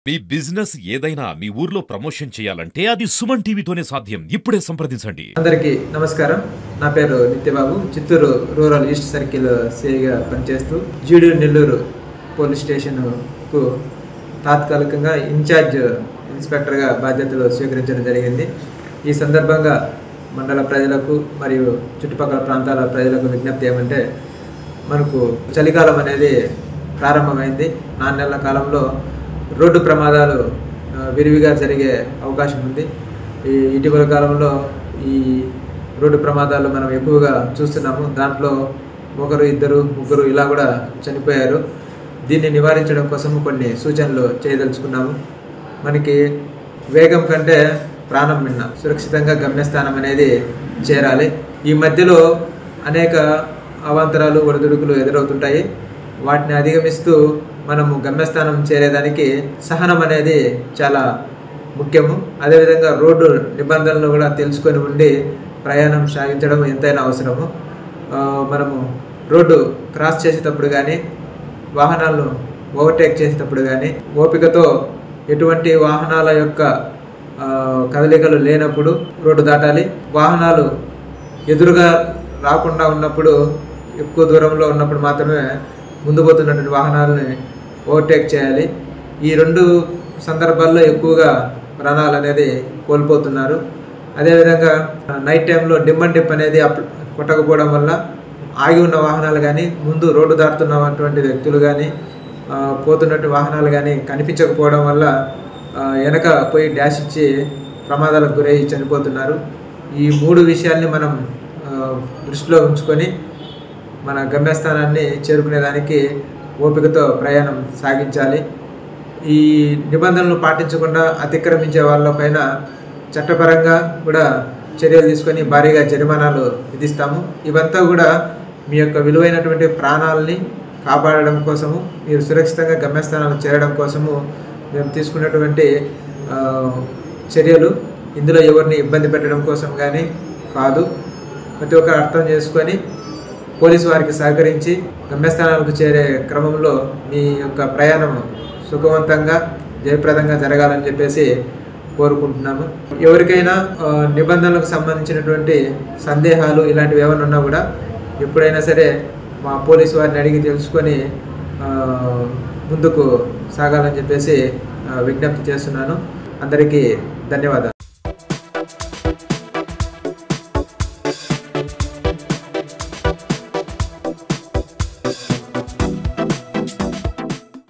మీ business ఏదైనా మీ ఊర్లో promotion చేయాలంటే అది సుమన్ టీవీతోనే సాధ్యం. ఇప్పుడే సంప్రదించండి. అందరికీ నమస్కారం. నా పేరు Nityababu. Chittoor rural east circle సిఐగా పనిచేస్తూ జీడి నెల్లూరు పోలీస్ స్టేషన్కు తాత్కాలికంగా ఇన్ఛార్జ్ ఇన్స్పెక్టర్గా బాధ్యతలు స్వీకరించడం జరిగింది. ఈ సందర్భంగా మండల ప్రజలకు మరియు చుట్టుపక్కల ప్రాంతాల ప్రజలకు విజ్ఞప్తి ఏమంటే, మనకు చలికాలం అనేది ప్రారంభమైంది. 4 నెలల కాలంలో రోడ్డు ప్రమాదాలు విరివిగా జరిగే అవకాశం ఉంది. ఇటీవల కాలంలో ఈ రోడ్డు ప్రమాదాలు మనం ఎక్కువగా చూస్తున్నాము. దాంట్లో 1, 2, 3 ఇలా కూడా చనిపోయారు. దీన్ని నివారించడం కోసం కొన్ని సూచనలు చేయదలుచుకున్నాము. మనకి వేగం కంటే ప్రాణం మిన్న. సురక్షితంగా గమ్యస్థానం అనేది చేరాలి. ఈ మధ్యలో అనేక అవాంతరాలు, ఒడిదుడుకులు ఎదురవుతుంటాయి. వాటిని అధిగమిస్తూ మనము గమ్యస్థానం చేరేదానికి సహనం అనేది చాలా ముఖ్యము. అదేవిధంగా రోడ్డు నిబంధనలు కూడా తెలుసుకొని ఉండి ప్రయాణం సాగించడం ఎంతైనా అవసరము. మనము రోడ్డు క్రాస్ చేసేటప్పుడు కానీ, వాహనాలను ఓవర్టేక్ చేసేటప్పుడు కానీ ఓపికతో ఎటువంటి వాహనాల యొక్క కదలికలు లేనప్పుడు రోడ్డు దాటాలి. వాహనాలు ఎదురుగా రాకుండా ఉన్నప్పుడు, ఎక్కువ దూరంలో ఉన్నప్పుడు మాత్రమే ముందు పోతున్నటువంటి వాహనాలని ఓవర్టేక్ చేయాలి. ఈ 2 సందర్భాల్లో ఎక్కువగా ప్రాణాలు అనేది కోల్పోతున్నారు. అదేవిధంగా నైట్ టైంలో డిమ్ అండ్ డిప్ అనేది కొట్టకపోవడం వల్ల ఆగి ఉన్న వాహనాలు కానీ, ముందు రోడ్డు దాటుతున్నటువంటి వ్యక్తులు కానీ, పోతున్నటువంటి వాహనాలు కానీ కనిపించకపోవడం వల్ల వెనక పోయి డాష్ ఇచ్చి ప్రమాదాలకు గురై చనిపోతున్నారు. ఈ 3 విషయాల్ని మనం దృష్టిలో ఉంచుకొని మన గమ్యస్థానాన్ని చేరుకునేదానికి ఓపికతో ప్రయాణం సాగించాలి. ఈ నిబంధనలు పాటించకుండా అతిక్రమించే వాళ్ళపైన చట్టపరంగా కూడా చర్యలు తీసుకొని భారీగా జరిమానాలు విధిస్తాము. ఇవంతా కూడా మీ యొక్క విలువైనటువంటి ప్రాణాలని కాపాడడం కోసము, మీరు సురక్షితంగా గమ్యస్థానం చేరడం కోసము మేము తీసుకున్నటువంటి చర్యలు. ఇందులో ఎవరిని ఇబ్బంది పెట్టడం కోసం కానీ కాదు. ప్రతి ఒక్కరు అర్థం చేసుకొని పోలీసు వారికి సహకరించి గమ్యస్థానాలకు చేరే క్రమంలో మీ యొక్క ప్రయాణం సుఖవంతంగా, జయప్రదంగా జరగాలని చెప్పేసి కోరుకుంటున్నాము. ఎవరికైనా నిబంధనలకు సంబంధించినటువంటి సందేహాలు ఇలాంటివి ఏమైనా ఉన్నా కూడా ఎప్పుడైనా సరే మా పోలీసు వారిని అడిగి తెలుసుకొని ముందుకు సాగాలని చెప్పేసి విజ్ఞప్తి చేస్తున్నాను. అందరికీ ధన్యవాదాలు.